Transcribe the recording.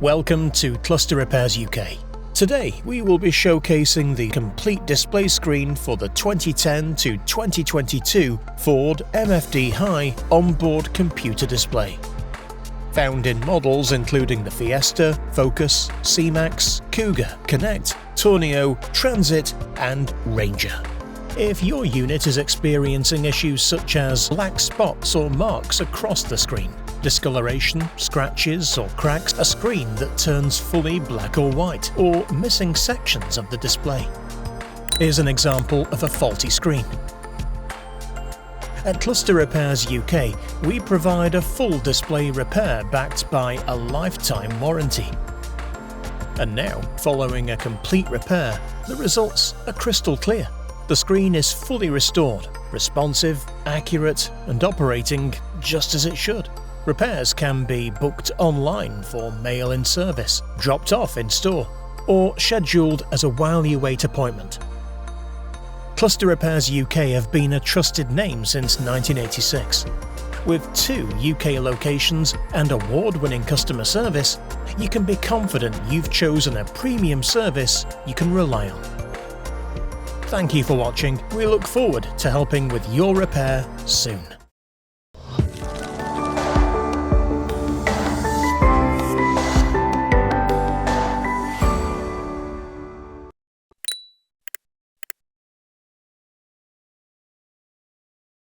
Welcome to Cluster Repairs UK. Today we will be showcasing the complete display screen for the 2010 to 2022 Ford MFD High onboard computer display. Found in models including the Fiesta, Focus, C-Max, Kuga, Connect, Tourneo, Transit and Ranger. If your unit is experiencing issues such as black spots or marks across the screen, discoloration, scratches or cracks, a screen that turns fully black or white, or missing sections of the display, here's an example of a faulty screen. At Cluster Repairs UK, we provide a full display repair backed by a lifetime warranty. And now, following a complete repair, the results are crystal clear. The screen is fully restored, responsive, accurate and operating just as it should. Repairs can be booked online for mail-in service, dropped off in store, or scheduled as a while-you-wait appointment. Cluster Repairs UK have been a trusted name since 1986. With 2 UK locations and award-winning customer service, you can be confident you've chosen a premium service you can rely on. Thank you for watching. We look forward to helping with your repair soon.